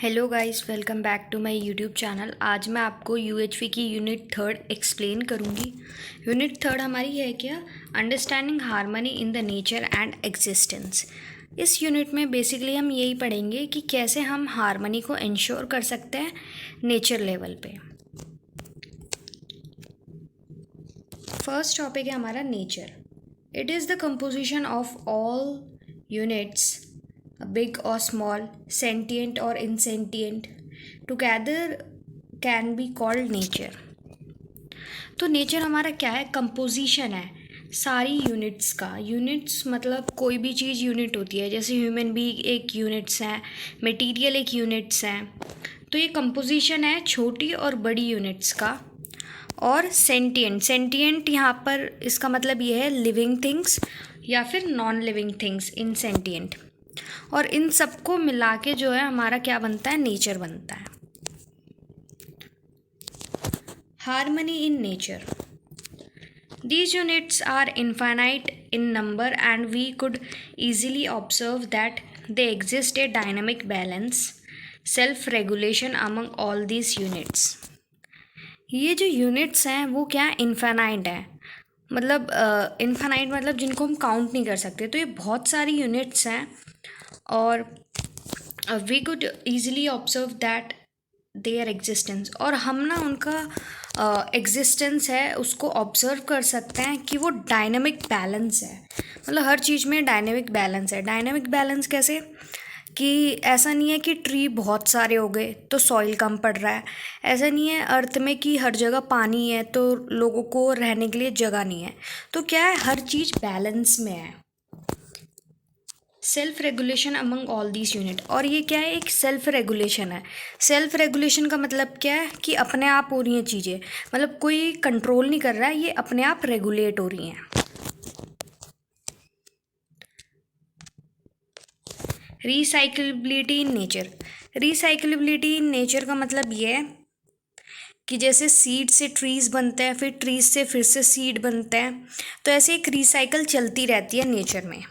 Hello guys, welcome back to my YouTube channel. आज मैं आपको यूएचवी की यूनिट थर्ड एक्सप्लेन करूंगी। यूनिट थर्ड हमारी है क्या, understanding harmony in the nature and existence. इस यूनिट में बेसिकली हम यही पढ़ेंगे कि कैसे हम हार्मनी को इंश्योर कर सकते हैं नेचर लेवल पे। फर्स्ट टॉपिक है हमारा nature. It is the composition of all units, big or small, sentient or insentient, together can be called nature। तो नेचर हमारा क्या है, कंपोजिशन है सारी यूनिट्स का। यूनिट्स मतलब कोई भी चीज़ यूनिट होती है, जैसे ह्यूमन बीइंग एक यूनिट्स हैं, मटेरियल एक यूनिट्स हैं। तो ये कंपोजिशन है छोटी और बड़ी यूनिट्स का। और सेंटिएंट, सेंटिएंट यहाँ पर इसका मतलब ये है लिविंग थिंग्स या फिर नॉन लिविंग थिंग्स, इनसेंटिएंट। और इन सबको मिला के जो है हमारा क्या बनता है, नेचर बनता है। Harmony in nature, these units are infinite in number and we could easily observe that they exist a dynamic balance, self regulation among all these units। ये जो यूनिट्स हैं वो क्या है, इन्फानाइट है। मतलब इन्फानाइट मतलब जिनको हम काउंट नहीं कर सकते। तो ये बहुत सारी यूनिट्स हैं और we could easily observe that there existence. और हम ना उनका एग्जिस्टेंस है उसको ऑब्ज़र्व कर सकते हैं कि वो डायनेमिक बैलेंस है। मतलब हर चीज़ में डायनेमिक बैलेंस है। डायनेमिक बैलेंस कैसे कि ऐसा नहीं है कि ट्री बहुत सारे हो गए तो सॉइल कम पड़ रहा है। ऐसा नहीं है अर्थ में कि हर जगह पानी है तो लोगों को रहने के लिए जगह नहीं है। तो क्या है, हर चीज़ बैलेंस में है। Self regulation among all these unit, और ये क्या है, एक सेल्फ रेगुलेशन है। सेल्फ रेगुलेशन का मतलब क्या है कि अपने आप हो रही हैं चीज़ें, मतलब कोई कंट्रोल नहीं कर रहा है, ये अपने आप रेगुलेट हो रही हैं। रिसाइकलेबिलिटी इन नेचर, रिसाइकलेबिलिटी इन नेचर का मतलब ये है कि जैसे सीड से ट्रीज़ बनते हैं, फिर ट्रीज़ से फिर से सीड बनते हैं, तो ऐसे एक रिसाइकल चलती रहती है नेचर में।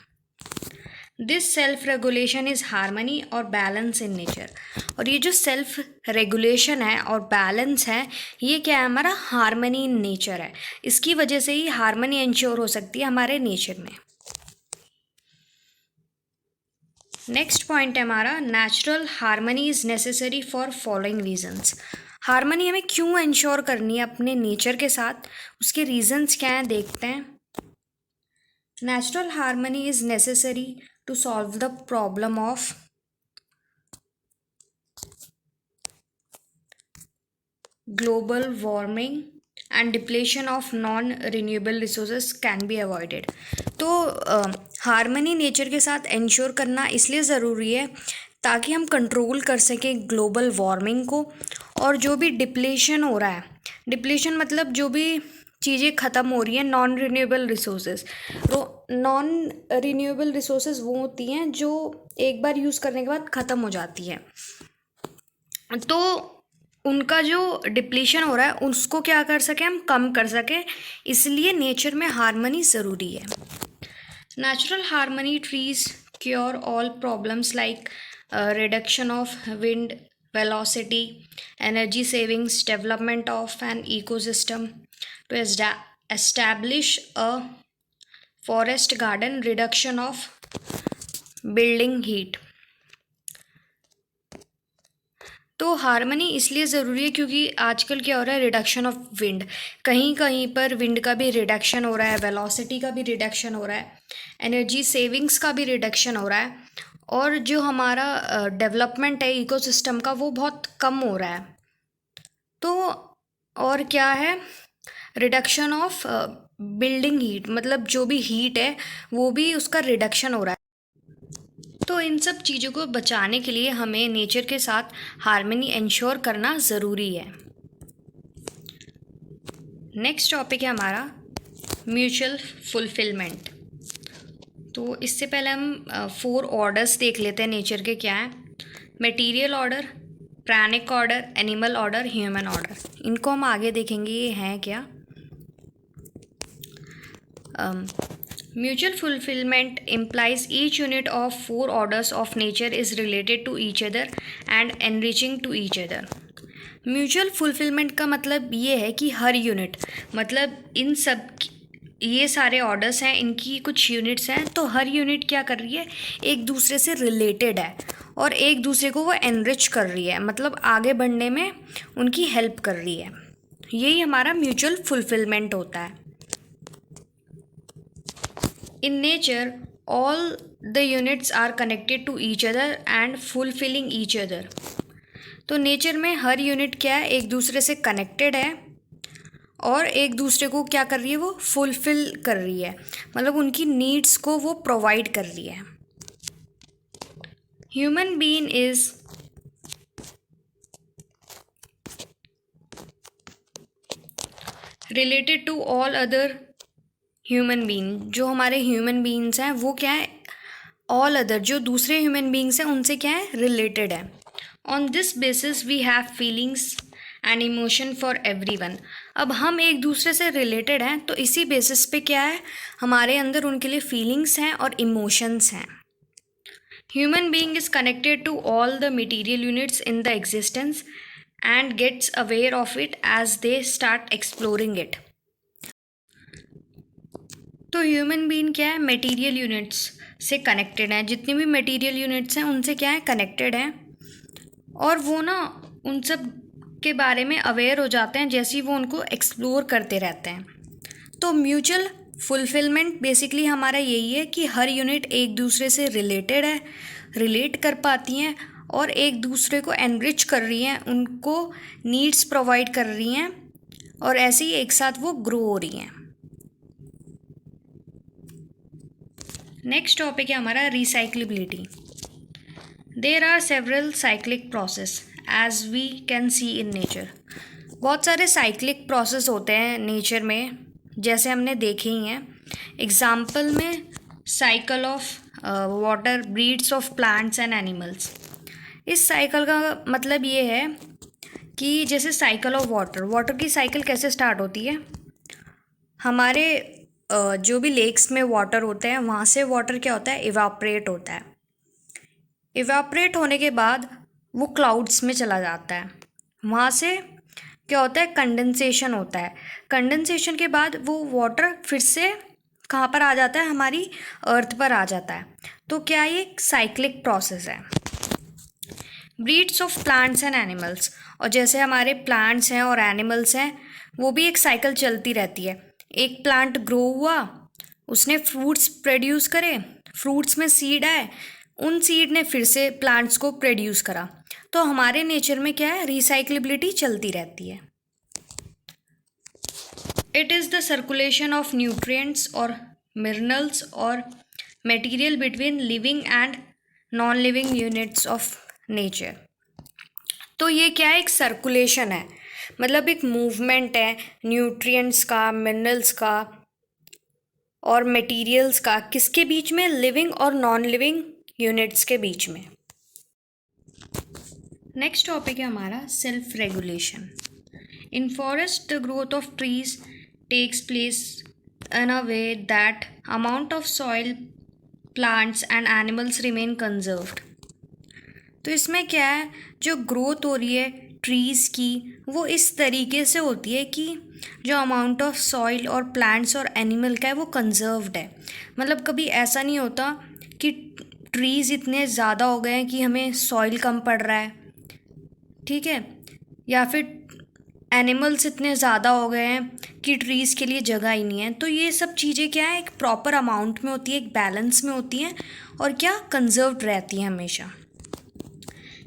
This self regulation is harmony और बैलेंस इन नेचर। और ये जो सेल्फ रेगुलेशन है और बैलेंस है, ये क्या है, हमारा हार्मनी इन नेचर है। इसकी वजह से ही हार्मनी इंश्योर हो सकती है हमारे नेचर में। नेक्स्ट पॉइंट है हमारा, natural harmony is necessary for following reasons. Harmony हमें क्यों इंश्योर करनी है अपने नेचर के साथ, उसके रीजंस क्या हैं देखते हैं। Natural harmony is necessary to solve the problem of global warming and depletion of non-renewable resources can be avoided। तो हार्मनी नेचर के साथ इंश्योर करना इसलिए ज़रूरी है ताकि हम कंट्रोल कर सकें ग्लोबल वार्मिंग को। और जो भी डिप्लेशन हो रहा है, डिप्लेशन मतलब जो भी चीज़ें ख़त्म हो रही हैं, non renewable resources. Non renewable resources वो होती हैं जो एक बार यूज़ करने के बाद ख़त्म हो जाती हैं। तो उनका जो डिप्लीशन हो रहा है उसको क्या कर सकें, हम कम कर सकें, इसलिए नेचर में हार्मनी ज़रूरी है। Natural harmony trees cure all problems like reduction of wind velocity, energy savings, development of an ecosystem to establish a forest garden, reduction of building heat। तो हार्मनी इसलिए ज़रूरी है क्योंकि आजकल क्या हो रहा है, रिडक्शन ऑफ विंड, कहीं कहीं पर विंड का भी रिडक्शन हो रहा है, वेलोसिटी का भी रिडक्शन हो रहा है, एनर्जी सेविंग्स का भी रिडक्शन हो रहा है, और जो हमारा डेवलपमेंट है इकोसिस्टम का वो बहुत कम हो रहा है। तो और क्या है, रिडक्शन ऑफ बिल्डिंग हीट, मतलब जो भी हीट है वो भी उसका रिडक्शन हो रहा है। तो इन सब चीज़ों को बचाने के लिए हमें नेचर के साथ हार्मनी इंश्योर करना ज़रूरी है। नेक्स्ट टॉपिक है हमारा म्यूचुअल फुलफिलमेंट। तो इससे पहले हम 4 ऑर्डर्स देख लेते हैं नेचर के क्या हैं। मटेरियल ऑर्डर, प्राणिक order, animal order, human order. इनको हम आगे देखेंगे ये हैं क्या। Mutual fulfillment implies each unit of four orders of nature is related to each other and enriching to each other. Mutual fulfilment का मतलब ये है कि हर यूनिट, मतलब इन सब ये सारे ऑर्डर्स हैं, इनकी कुछ यूनिट्स हैं, तो हर यूनिट क्या कर रही है, एक दूसरे से रिलेटेड है और एक दूसरे को वो एनरिच कर रही है, मतलब आगे बढ़ने में उनकी हेल्प कर रही है। यही हमारा म्यूचुअल फुलफिलमेंट होता है। In nature, all the units are connected to each other and fulfilling each other. तो नेचर में हर यूनिट क्या है, एक दूसरे से कनेक्टेड है और एक दूसरे को क्या कर रही है, वो फुलफिल कर रही है, मतलब उनकी नीड्स को वो प्रोवाइड कर रही है। Human being is related to all other human being. जो हमारे ह्यूमन बीइंग्स हैं वो क्या है, ऑल अदर जो दूसरे ह्यूमन बीइंग्स हैं उनसे क्या है, रिलेटेड है। On this basis we have feelings and emotion for everyone. अब हम एक दूसरे से रिलेटेड हैं तो इसी बेसिस पे क्या है, हमारे अंदर उनके लिए फीलिंग्स हैं और इमोशंस हैं। Human being is connected to all the material units in the existence and gets aware of it as they start exploring it. तो ह्यूमन बीइंग क्या है, मटेरियल यूनिट्स से कनेक्टेड है, जितनी भी मटेरियल यूनिट्स हैं उनसे क्या है, कनेक्टेड है, और वो ना उन सब के बारे में अवेयर हो जाते हैं जैसे ही वो उनको एक्सप्लोर करते रहते हैं। तो म्यूचुअल फुलफिलमेंट बेसिकली हमारा यही है कि हर यूनिट एक दूसरे से रिलेटेड है, रिलेट कर पाती हैं और एक दूसरे को एनरिच कर रही हैं, उनको नीड्स प्रोवाइड कर रही हैं और ऐसे ही एक साथ वो ग्रो हो रही हैं। नेक्स्ट टॉपिक है हमारा recyclability. There are several cyclic process as we can see in nature. बहुत सारे साइक्लिक प्रोसेस होते हैं नेचर में, जैसे हमने देखे ही हैं। एग्जाम्पल में cycle of water breeds of plants and animals. इस साइकिल का मतलब ये है कि जैसे साइकिल ऑफ वाटर, वाटर की साइकिल कैसे स्टार्ट होती है, हमारे जो भी लेक्स में वाटर होते हैं वहाँ से वाटर क्या होता है, इवापरेट होता है। इवापरेट होने के बाद वो क्लाउड्स में चला जाता है, वहाँ से क्या होता है, कंडेंसेशन होता है। कंडेंसेशन के बाद वो वाटर फिर से कहाँ पर आ जाता है, हमारी अर्थ पर आ जाता है। तो क्या ये एक साइक्लिक प्रोसेस है। Breeds of plants and animals, और जैसे हमारे प्लांट्स हैं और एनिमल्स हैं वो भी एक साइकिल चलती रहती है। एक प्लांट ग्रो हुआ, उसने फ्रूट्स प्रोड्यूस करे, फ्रूट्स में सीड आए, उन सीड ने फिर से प्लांट्स को प्रोड्यूस करा। तो हमारे नेचर में क्या है, रिसाइक्लेबिलिटी चलती रहती है। It is the circulation of nutrients और मिनरल्स और material between living and non living units of nature. तो ये क्या है, एक सर्कुलेशन है, मतलब एक मूवमेंट है न्यूट्रिएंट्स का, मिनरल्स का और मटेरियल्स का, किसके बीच में, लिविंग और नॉन लिविंग यूनिट्स के बीच में। नेक्स्ट टॉपिक है हमारा self regulation. In forest the growth of trees takes place in a way that amount of soil, plants and animals remain conserved. तो इसमें क्या है, जो ग्रोथ हो रही है ट्रीज़ की वो इस तरीके से होती है कि जो अमाउंट ऑफ सॉइल और प्लांट्स और एनिमल का है वो कंजर्व्ड है। मतलब कभी ऐसा नहीं होता कि ट्रीज़ इतने ज़्यादा हो गए हैं कि हमें सॉइल कम पड़ रहा है, ठीक है, या फिर एनिमल्स इतने ज़्यादा हो गए हैं कि ट्रीज़ के लिए जगह ही नहीं है। तो ये सब चीज़ें क्या है, एक प्रॉपर अमाउंट में होती है, एक बैलेंस में होती हैं और क्या कंजर्व्ड रहती हैं हमेशा।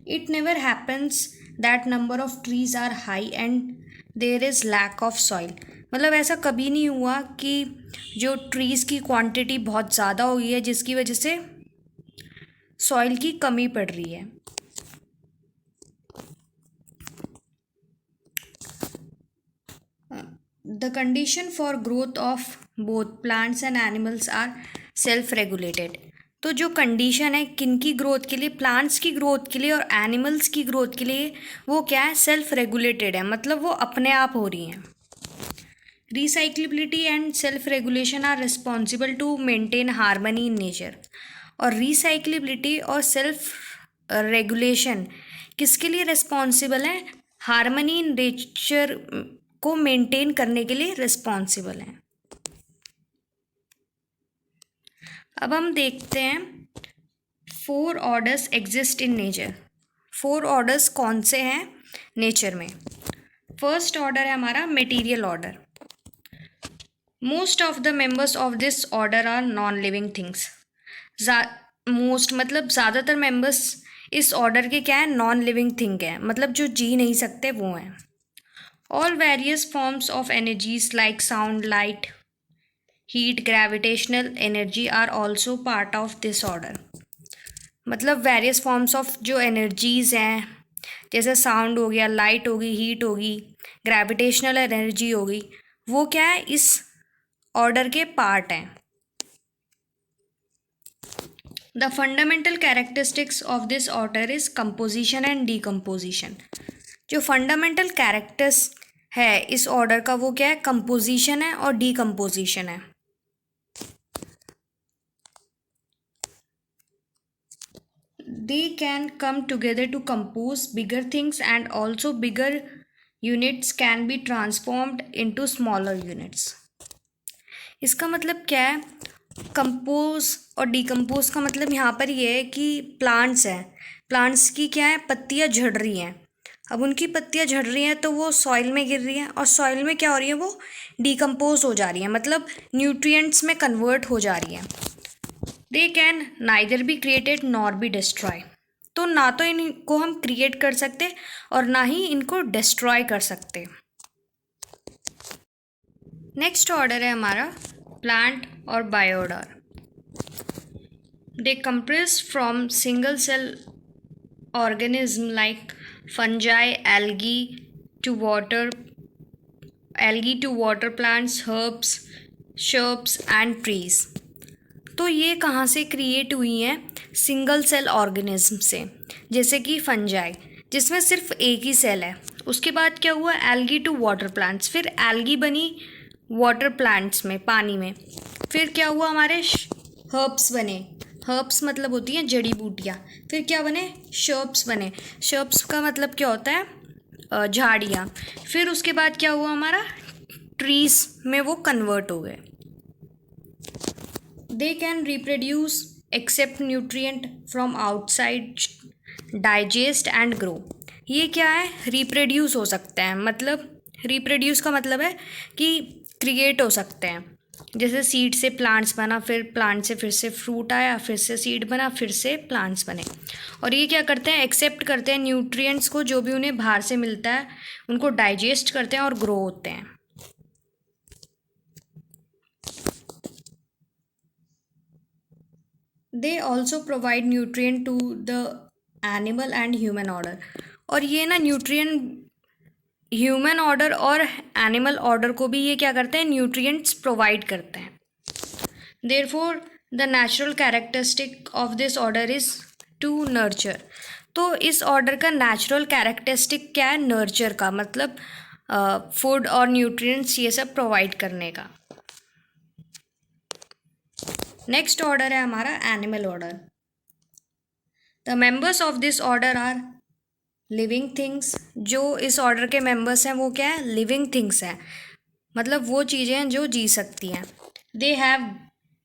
It never happens that number of trees are high and there is lack of soil. मतलब ऐसा कभी नहीं हुआ कि जो ट्रीज़ की क्वांटिटी बहुत ज़्यादा हो गई है जिसकी वजह से सॉइल की कमी पड़ रही है। The condition for growth of both plants and animals are self regulated. तो जो कंडीशन है किनकी ग्रोथ के लिए, प्लांट्स की ग्रोथ के लिए और एनिमल्स की ग्रोथ के लिए, वो क्या है, सेल्फ रेगुलेटेड है, मतलब वो अपने आप हो रही हैं। Recyclability and self regulation are responsible to maintain harmony in nature. और रिसाइक्लेबिलिटी और सेल्फ रेगुलेशन किसके लिए रिस्पॉन्सिबल है? हार्मनी इन नेचर को मेंटेन करने के लिए रिस्पॉन्सिबल है। अब हम देखते हैं 4 orders exist in nature. 4 orders कौन से हैं नेचर में? फर्स्ट ऑर्डर है हमारा material order. Most of the members of this order are non living things. Most मतलब ज़्यादातर मेंबर्स इस ऑर्डर के क्या है? नॉन लिविंग थिंग है, मतलब जो जी नहीं सकते वो हैं। All various forms of energies like sound, light, heat, gravitational energy are also part of this order. मतलब वेरियस फॉर्म्स ऑफ जो एनर्जीज़ हैं, जैसे साउंड हो गया, लाइट होगी, हीट होगी, ग्रेविटेशनल एनर्जी होगी, वो क्या है? इस ऑर्डर के पार्ट हैं। The fundamental characteristics of this order is composition and decomposition. जो फंडामेंटल कैरेक्टर्स है इस ऑर्डर का वो क्या है? कंपोजिशन है और डीकम्पोजिशन है। They can come together to compose bigger things and also bigger units can be transformed into smaller units। इसका मतलब क्या है? कंपोज और डिकम्पोज का मतलब यहाँ पर ये है कि प्लांट्स हैं, प्लांट्स की क्या है? पत्तियाँ झड़ रही हैं। अब उनकी पत्तियाँ झड़ रही हैं तो वो सॉइल में गिर रही हैं और सॉइल में क्या हो रही है? वो डिकम्पोज हो जा रही हैं, मतलब न्यूट्रिएंट्स में कन्वर्ट हो जा रही हैं। They can neither be created nor be destroy. तो ना तो इनको हम क्रिएट कर सकते और ना ही इनको डिस्ट्रॉय कर सकते। नेक्स्ट ऑर्डर है हमारा प्लांट और bio order. They compress from single cell organism like fungi, algae to water plants, herbs, shrubs and trees. तो ये कहाँ से क्रिएट हुई हैं? सिंगल सेल ऑर्गेनिज्म से, जैसे कि फंजाई जिसमें सिर्फ एक ही सेल है। उसके बाद क्या हुआ? एल्गी टू वाटर प्लांट्स, फिर एल्गी बनी वाटर प्लांट्स में, पानी में। फिर क्या हुआ? हमारे हर्ब्स बने। हर्ब्स मतलब होती हैं जड़ी बूटियाँ। फिर क्या बने? शर्ब्स बने। शर्ब्स का मतलब क्या होता है? झाड़ियाँ। फिर उसके बाद क्या हुआ? हमारा ट्रीज में वो कन्वर्ट हो गए। They can reproduce, accept nutrient from outside, digest and grow। ये क्या है? रिप्रोड्यूस हो सकते हैं, मतलब रिप्रोड्यूस का मतलब है कि क्रिएट हो सकते हैं। जैसे सीड से प्लांट्स बना, फिर प्लांट से फिर से फ्रूट आया, फिर से सीड बना, फिर से प्लांट्स बने। और ये क्या करते हैं? एक्सेप्ट करते हैं न्यूट्रिएंट्स को, जो भी उन्हें बाहर से मिलता है, उनको डाइजेस्ट करते हैं और ग्रो होते हैं। They also provide nutrient to the animal and human order. और ये ना न्यूट्रिएंट ह्यूमन ऑर्डर और एनिमल ऑर्डर को भी ये क्या करते हैं? न्यूट्रिएंट्स प्रोवाइड करते हैं। Therefore the natural characteristic of this order is to nurture. तो इस ऑर्डर का नेचुरल कैरेक्टरिस्टिक क्या है? नर्चर का, मतलब फूड और न्यूट्रिएंट्स ये सब प्रोवाइड करने का। नेक्स्ट ऑर्डर है हमारा animal order. The members of this order are living things. जो इस ऑर्डर के मेंबर्स हैं वो क्या है? लिविंग थिंग्स हैं, मतलब वो चीज़ें हैं जो जी सकती हैं। They have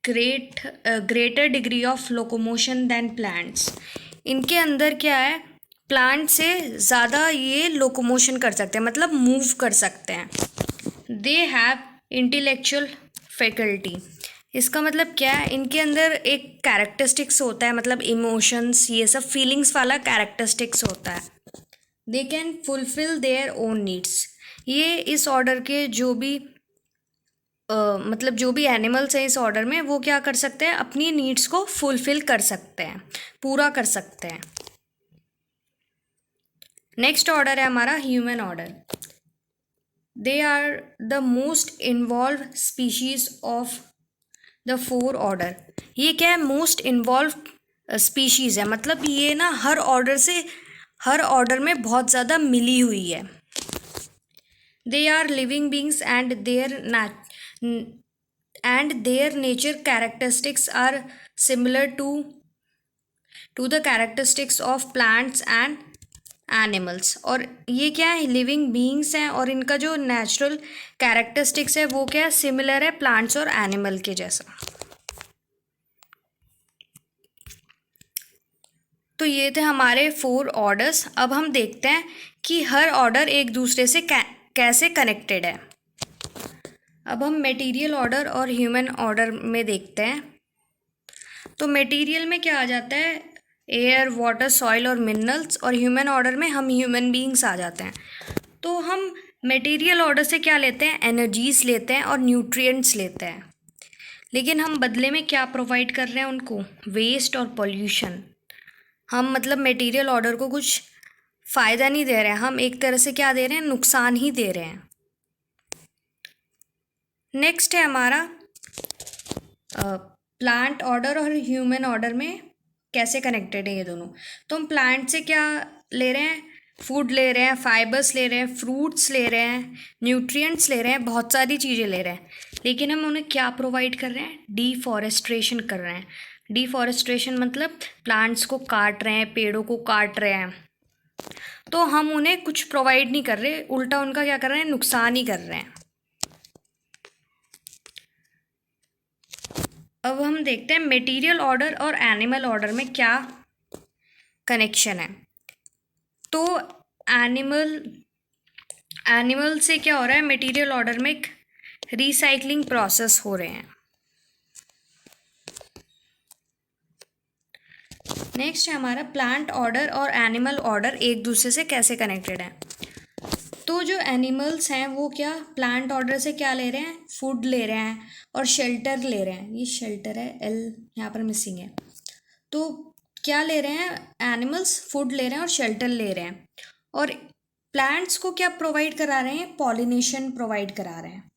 greater degree of locomotion than plants. इनके अंदर क्या है? प्लांट से ज़्यादा ये लोकोमोशन कर सकते हैं, मतलब मूव कर सकते हैं। They have intellectual faculty. इसका मतलब क्या है? इनके अंदर एक कैरेक्टरिस्टिक्स होता है, मतलब इमोशंस, ये सब फीलिंग्स वाला कैरेक्टरिस्टिक्स होता है। They can fulfil their own needs. ये इस ऑर्डर के जो भी मतलब जो भी एनिमल्स हैं इस ऑर्डर में, वो क्या कर सकते हैं? अपनी नीड्स को फुलफिल कर सकते हैं, पूरा कर सकते हैं। नेक्स्ट ऑर्डर है हमारा human order. They are the most involve species of the 4 order. ये क्या है? मोस्ट इन्वॉल्व स्पीशीज़ है, मतलब ये ना हर ऑर्डर में बहुत ज़्यादा मिली हुई है। They are living beings and their nature characteristics are similar to the characteristics of plants and animals. और ये क्या है, लिविंग बीइंग्स हैं और इनका जो नेचुरल कैरेक्टरिस्टिक्स है वो क्या है, सिमिलर है प्लांट्स और एनिमल के जैसा। तो ये थे हमारे 4 ऑर्डर्स। अब हम देखते हैं कि हर ऑर्डर एक दूसरे से कैसे कनेक्टेड है। अब हम मटेरियल ऑर्डर और ह्यूमन ऑर्डर में देखते हैं। तो मटेरियल में क्या आ जाता है, एयर, वाटर, सॉइल और मिनरल्स, और ह्यूमन ऑर्डर में हम ह्यूमन बीइंग्स आ जाते हैं। तो हम मटेरियल ऑर्डर से क्या लेते हैं, एनर्जीज लेते हैं और न्यूट्रिएंट्स लेते हैं, लेकिन हम बदले में क्या प्रोवाइड कर रहे हैं उनको, वेस्ट और पॉल्यूशन। हम मतलब मटेरियल ऑर्डर को कुछ फ़ायदा नहीं दे रहे हैं, हम एक तरह से क्या दे रहे हैं, नुकसान ही दे रहे हैं। नेक्स्ट है हमारा प्लांट ऑर्डर और ह्यूमन ऑर्डर में कैसे कनेक्टेड है ये दोनों। तो हम प्लांट से क्या ले रहे हैं, फूड ले रहे हैं, फाइबर्स ले रहे हैं, फ्रूट्स ले रहे हैं, न्यूट्रिएंट्स ले रहे हैं, बहुत सारी चीज़ें ले रहे हैं, लेकिन हम उन्हें क्या प्रोवाइड कर रहे हैं, डिफॉरेस्ट्रेशन कर रहे हैं। डिफॉरेस्ट्रेशन मतलब प्लांट्स को काट रहे हैं, पेड़ों को काट रहे हैं, तो हम उन्हें कुछ प्रोवाइड नहीं कर रहे, उल्टा उनका क्या कर रहे हैं, नुकसान ही कर रहे हैं। अब हम देखते हैं मटेरियल ऑर्डर और एनिमल ऑर्डर में क्या कनेक्शन है। तो एनिमल से क्या हो रहा है, मटेरियल ऑर्डर में एक रिसाइकलिंग प्रोसेस हो रहे हैं। नेक्स्ट है हमारा प्लांट ऑर्डर और एनिमल ऑर्डर एक दूसरे से कैसे कनेक्टेड है। तो जो एनिमल्स हैं वो क्या प्लांट ऑर्डर से क्या ले रहे हैं, फूड ले रहे हैं और शेल्टर ले रहे हैं। ये शेल्टर है, एल यहाँ पर मिसिंग है। तो क्या ले रहे हैं एनिमल्स, फूड ले रहे हैं और शेल्टर ले रहे हैं, और प्लांट्स को क्या प्रोवाइड करा रहे हैं, पॉलिनेशन प्रोवाइड करा रहे हैं।